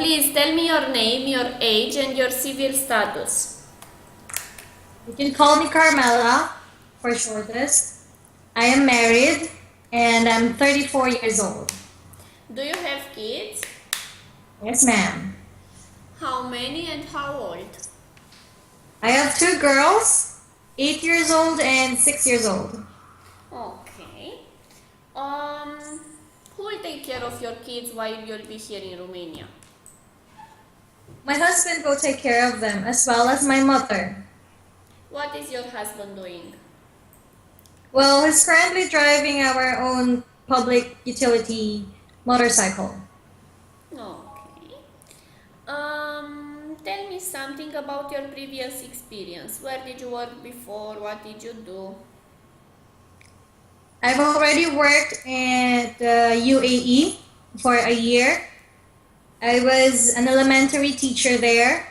please tell me your name, your age, and your civil status. You can call me Carmela for shortest. I am married and I'm 34 years old. Do you have kids? Yes, ma'am. How many and how old? I have two girls, 8 years old and 6 years old. Okay. Who will take care of your kids while you'll be here in Romania? My husband will take care of them as well as my mother. What is your husband doing? Well, he's currently driving our own public utility motorcycle. Okay. Tell me something about your previous experience. Where did you work before? What did you do? I've already worked at UAE for a year. I was an elementary teacher there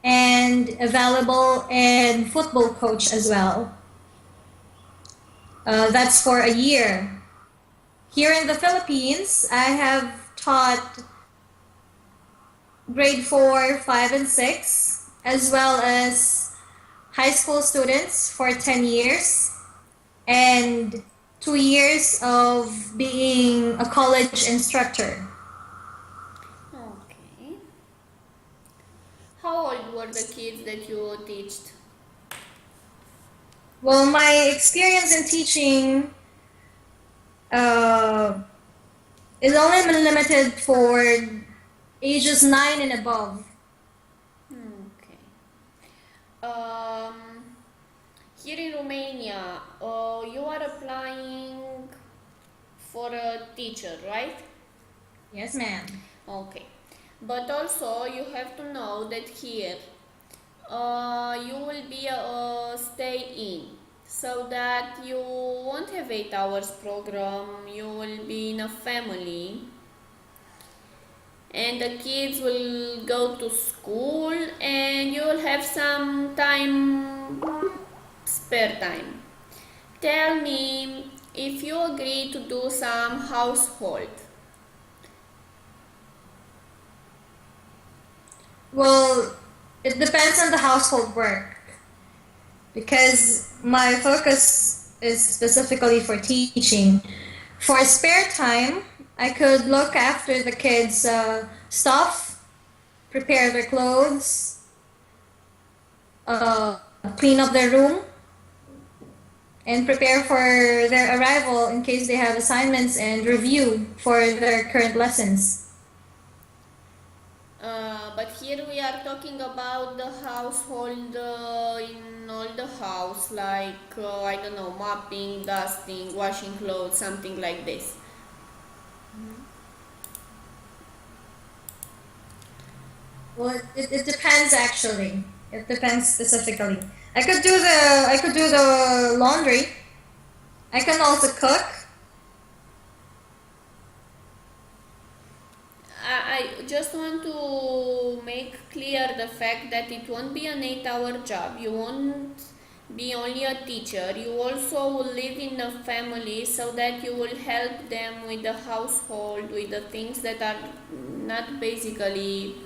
and a volleyball and football coach as well. That's for a year. Here in the Philippines, I have taught grade 4, 5, and 6, as well as high school students for 10 years, and 2 years of being a college instructor. Okay. How old were the kids that you taught? Well, my experience in teaching is only limited for ages 9 and above. Okay. Here in Romania, you are applying for a teacher, right? Yes, ma'am. Okay. But also you have to know that here you will be a stay in, so that you won't have 8 hours program, you will be in a family and the kids will go to school and you will have some time, spare time. Tell me if you agree to do some household. Well, it depends on the household work because my focus is specifically for teaching. For spare time, I could look after the kids' stuff, prepare their clothes, clean up their room, and prepare for their arrival in case they have assignments and review for their current lessons. But here we are talking about the household in all the house, like I don't know, mopping, dusting, washing clothes, something like this. Well, it depends actually. It depends specifically. I could do the laundry. I can also cook. I just want to make clear the fact that it won't be an 8-hour job. You won't be only a teacher. You also will live in a family so that you will help them with the household, with the things that are not basically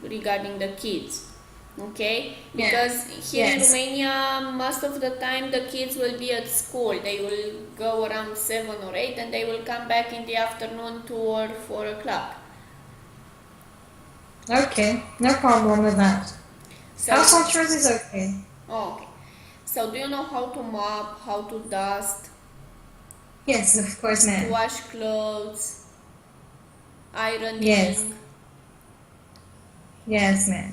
regarding the kids. Okay, because here in Romania most of the time the kids will be at school. They will go around 7 or 8 and they will come back in the afternoon 2 or 4 o'clock. Okay, no problem with that. So, household chores is okay. Okay, so do you know how to mop, how to dust? Yes, of course, ma'am. Wash clothes, ironing? Yes, ma'am.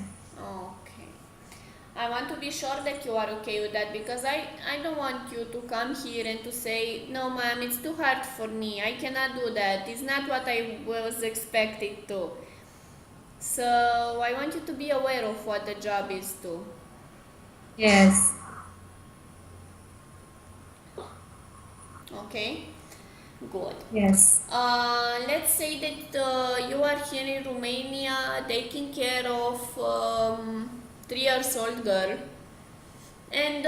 I want to be sure that you are okay with that, because I don't want you to come here and to say, no ma'am, it's too hard for me, I cannot do that, it's not what I was expected to. So I want you to be aware of what the job is too. Yes. Okay, good. Yes. Let's say that you are here in Romania taking care of 3-year-old girl, and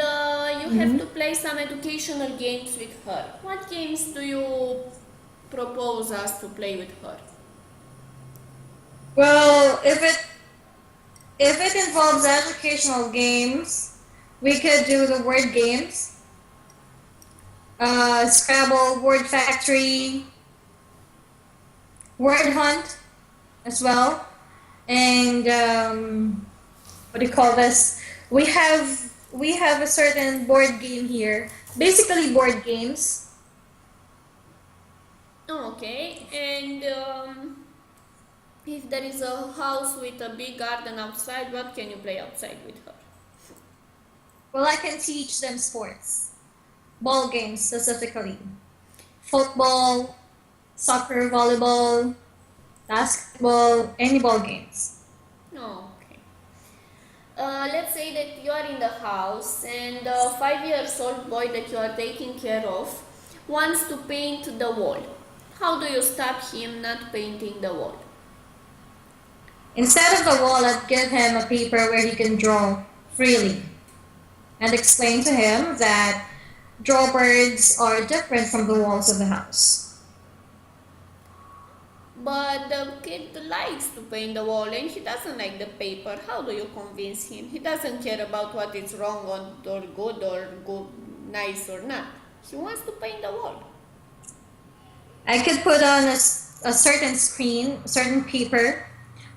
you have to play some educational games with her. What games do you propose us to play with her? Well, if it involves educational games, we could do the word games, Scrabble, Word Factory, Word Hunt as well, and what do you call this? We have a certain board game here. Basically, board games. Okay, and if there is a house with a big garden outside, what can you play outside with her? Well, I can teach them sports, ball games specifically, football, soccer, volleyball, basketball, any ball games. Okay. Let's say that you are in the house and the 5 years old boy that you are taking care of wants to paint the wall. How do you stop him not painting the wall? Instead of the wall, I'd give him a paper where he can draw freely and explain to him that drawbirds are different from the walls of the house. But the kid likes to paint the wall and he doesn't like the paper. How do you convince him? He doesn't care about what is wrong or good, nice or not. He wants to paint the wall. I could put on a certain screen, a certain paper,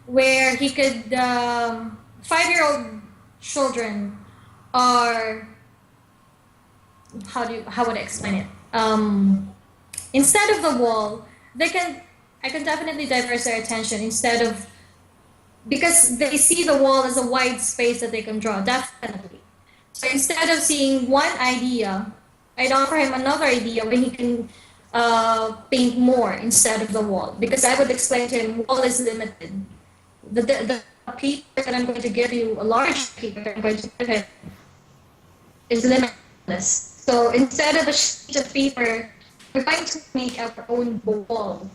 where he could, 5-year-old children are, how would I explain it? Instead of the wall, I can definitely divert their attention instead of, because they see the wall as a wide space that they can draw, definitely. So instead of seeing one idea, I'd offer him another idea where he can paint more instead of the wall. Because I would explain to him, wall is limited. The paper that I'm going to give you, a large paper that I'm going to give him, is limitless. So instead of a sheet of paper, we're going to make our own wall.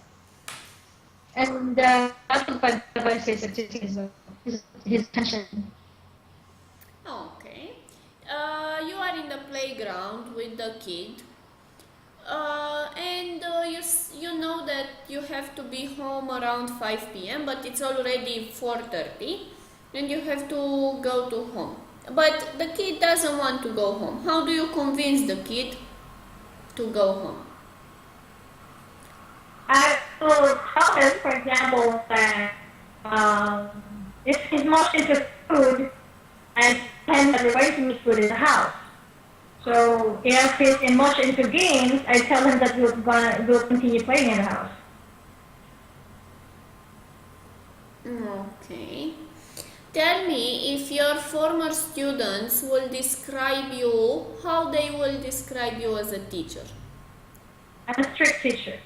And that would advise his attention. Okay. You are in the playground with the kid. And you know that you have to be home around 5 p.m. but it's already 4:30 and you have to go to home. But the kid doesn't want to go home. How do you convince the kid to go home? I will tell him, for example, that if he's much into food, I tell him that we're going to make food in the house. So if he's much into games, I tell him that we'll continue playing in the house. Okay. Tell me, if your former students will describe you, how they will describe you as a teacher? I'm a strict teacher.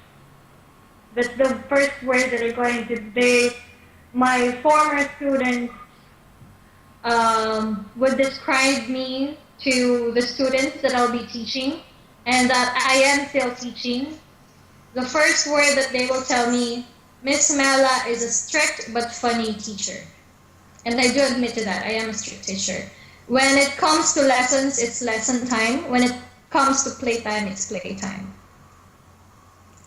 That's the first word that I'm going to say. My former students would describe me to the students that I'll be teaching and that I am still teaching. The first word that they will tell me, Miss Mela is a strict but funny teacher. And I do admit to that. I am a strict teacher. When it comes to lessons, it's lesson time. When it comes to playtime, it's playtime.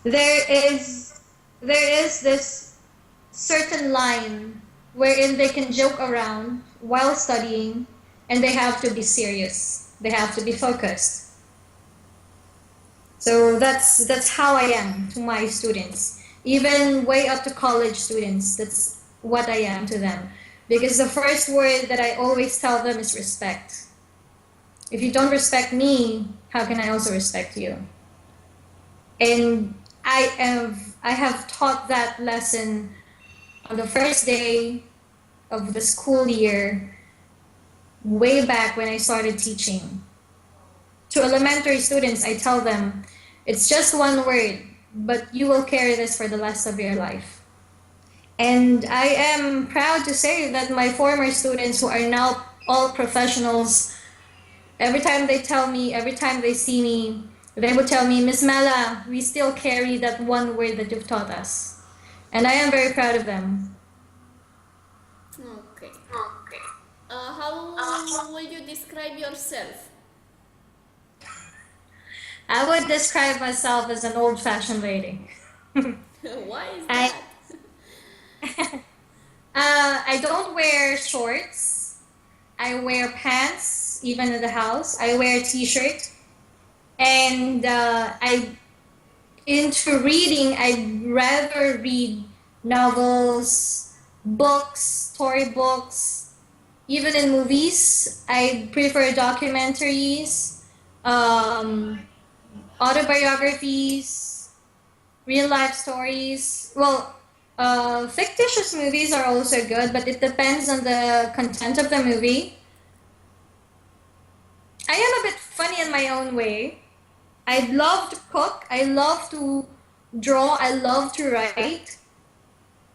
There is this certain line wherein they can joke around while studying and they have to be serious. They have to be focused. So that's how I am to my students. Even way up to college students, that's what I am to them. Because the first word that I always tell them is respect. If you don't respect me, how can I also respect you? And I have taught that lesson on the first day of the school year, way back when I started teaching. To elementary students, I tell them, it's just one word, but you will carry this for the rest of your life. And I am proud to say that my former students who are now all professionals, every time they see me, they would tell me, Miss Mela, we still carry that one word that you've taught us. And I am very proud of them. Okay. How will you describe yourself? I would describe myself as an old-fashioned lady. Why is that? I don't wear shorts. I wear pants even in the house. I wear a t-shirt, and I into reading. I'd rather read novels, books, storybooks, even in movies. I prefer documentaries, um, autobiographies, real life stories. Well, fictitious movies are also good, but it depends on the content of the movie. I am a bit funny in my own way. I love to cook. I love to draw. I love to write.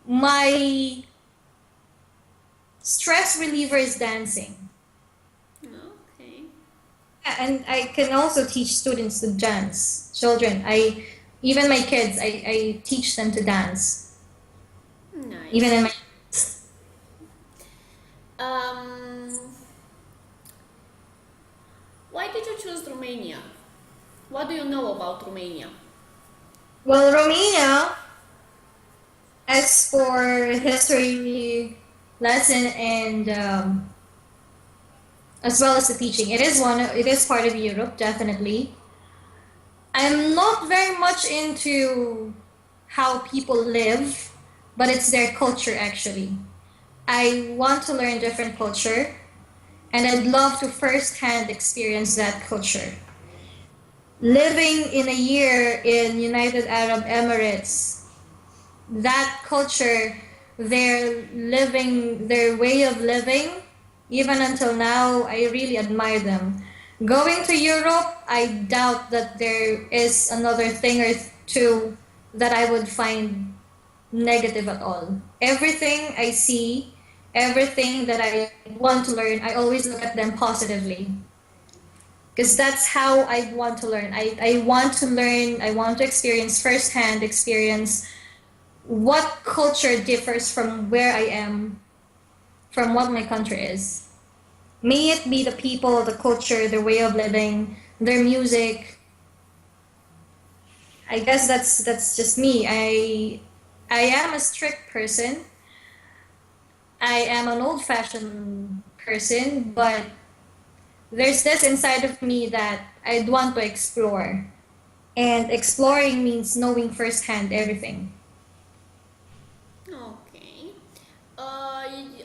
My stress reliever is dancing. Okay. And I can also teach students to dance. Children, even my kids, I teach them to dance. Even in Nice. my Um, why did you choose Romania? What do you know about Romania? well, Romania, as for history lesson and as well as the teaching, it is part of Europe, definitely. I'm not very much into how people live, but it's their culture actually. I want to learn different culture, and I'd love to firsthand experience that culture. Living in a year in United Arab Emirates, that culture, their way of living, even until now, I really admire them. Going to Europe, I doubt that there is another thing or two that I would find negative at all. Everything I see, everything that I want to learn, I always look at them positively. Because that's how I want to learn. I want to learn, I want to experience firsthand experience what culture differs from where I am, from what my country is. May it be the people, the culture, their way of living, their music. I guess that's just me. I am a strict person. I am an old-fashioned person, but there's this inside of me that I'd want to explore. And exploring means knowing firsthand everything. Okay.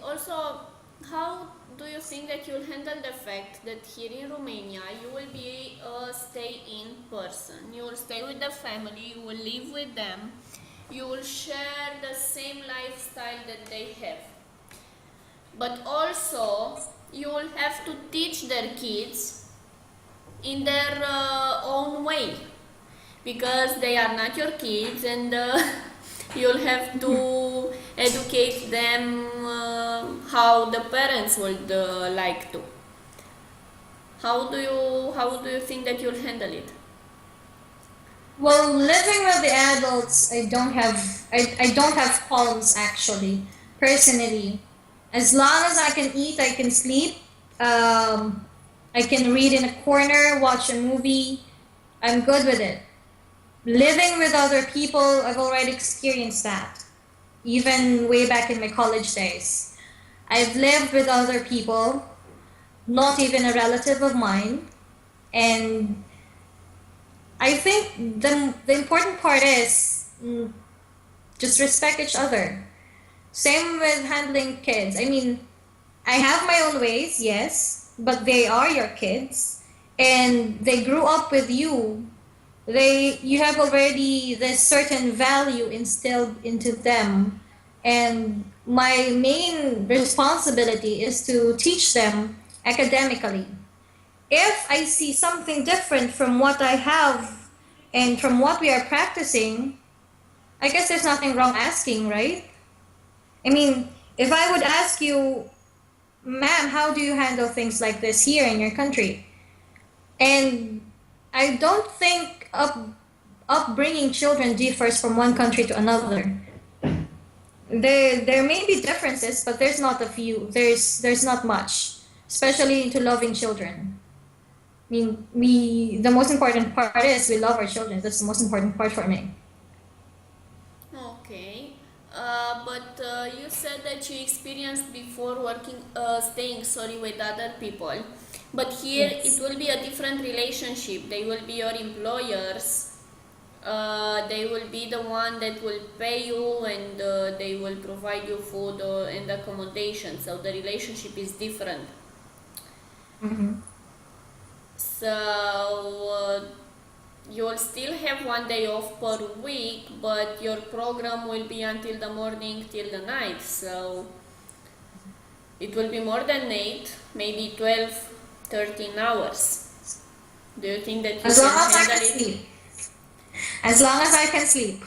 Also, how do you think that you'll handle the fact that here in Romania you will be a stay-in person? You will stay with the family, you will live with them, you will share the same lifestyle that they have. But also, you will have to teach their kids in their own way because they are not your kids, and you'll have to educate them how the parents would like to. How do you think that you'll handle it? Well, living with the adults, I don't have qualms actually, personally. As long as I can eat, I can sleep, I can read in a corner, watch a movie, I'm good with it. Living with other people, I've already experienced that, even way back in my college days. I've lived with other people, not even a relative of mine, and I think the important part is just respect each other. Same with handling kids. I mean, I have my own ways, yes, but they are your kids, and they grew up with you. You have already this certain value instilled into them, and my main responsibility is to teach them academically. If I see something different from what I have and from what we are practicing, I guess there's nothing wrong asking, right? I mean, if I would ask you, ma'am, how do you handle things like this here in your country? And I don't think upbringing children differs from one country to another. There may be differences, but there's not a few. There's not much, especially into loving children. I mean, the most important part is we love our children. That's the most important part for me. Okay. But you said that you experienced before staying with other people. But here it Yes. will be a different relationship. They will be your employers. They will be the one that will pay you, and they will provide you food and accommodation. So the relationship is different. Mm-hmm. So you will still have 1 day off per week, but your program will be until the morning till the night. So it will be more than 8, maybe 12, 13 hours. Do you think that you As long can as I handle can it? sleep. As long as I can sleep.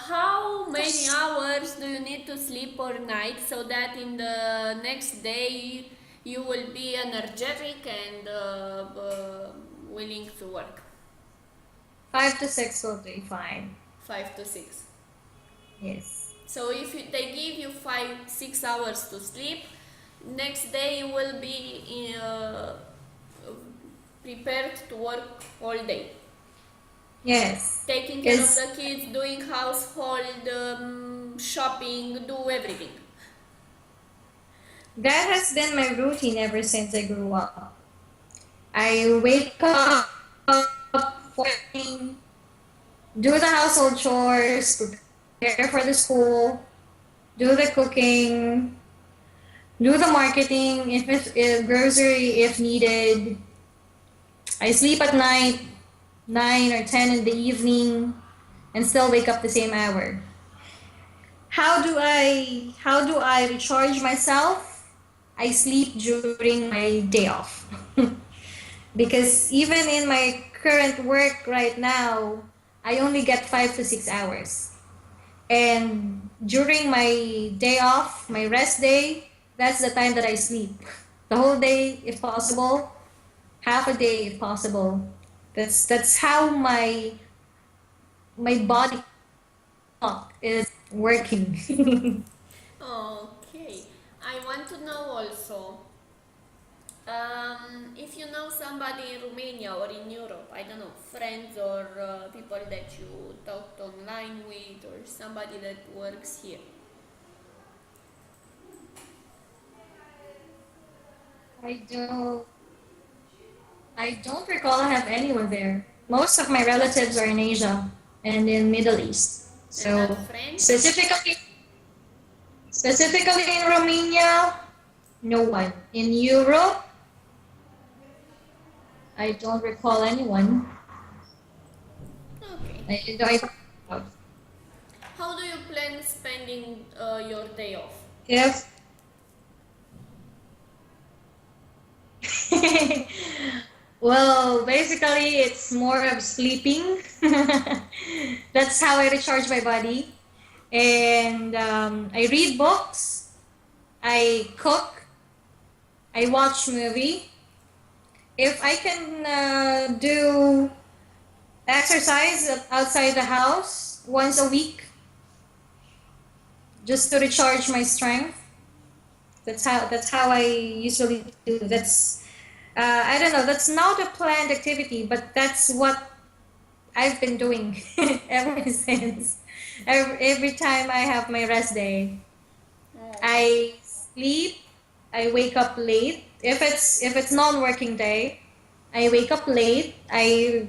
How many hours do you need to sleep per night so that in the next day you will be energetic and willing to work? 5 to 6 will be fine. 5 to 6. Yes. So if they give you 5 6 hours to sleep, next day you will be prepared to work all day, Yes. taking care of Because the kids, doing household, shopping, do everything. that has been my routine ever since I grew up. I wake up, morning, do the household chores, prepare for the school, do the cooking, do the marketing, if grocery if needed. I sleep at night, 9 or 10 in the evening, and still wake up the same hour. How do I recharge myself? I sleep during my day off. Because even in my current work right now, I only get 5 to 6 hours. And during my day off, my rest day, that's the time that I sleep. The whole day if possible, half a day if possible. That's how my body clock is working. Okay, I want to know also, if you know somebody in Romania or in Europe, I don't know, friends or people that you talked online with, or somebody that works here. I don't I don't recall I have anyone there. Most of my relatives are in Asia and in Middle East. And not So friends? specifically in Romania, no one. In Europe, I don't recall anyone. Okay. I How do you plan spending your day off? if well, basically it's more of sleeping. That's how I recharge my body. And I read books, I cook, I watch movie. If I can do exercise outside the house once a week, just to recharge my strength. That's how I usually do. That's I don't know. That's not a planned activity, but that's what I've been doing ever since. Every time I have my rest day, Okay. I sleep. I wake up late. If it's non-working day, I wake up late. I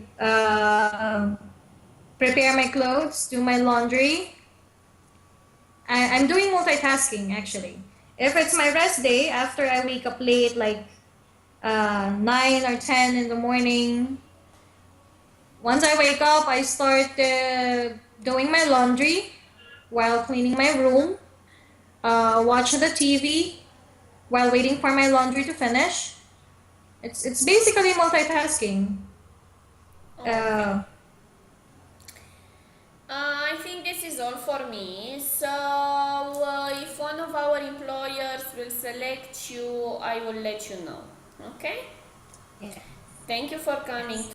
prepare my clothes, do my laundry. I'm doing multitasking actually. If it's my rest day, after I wake up late, like 9 or 10 in the morning, once I wake up, I start doing my laundry while cleaning my room, watching the TV while waiting for my laundry to finish. It's basically multitasking. Okay. Uh, I think this is all for me. So, if one of our employers will select you, I will let you know. Okay? yeah. Thank you for coming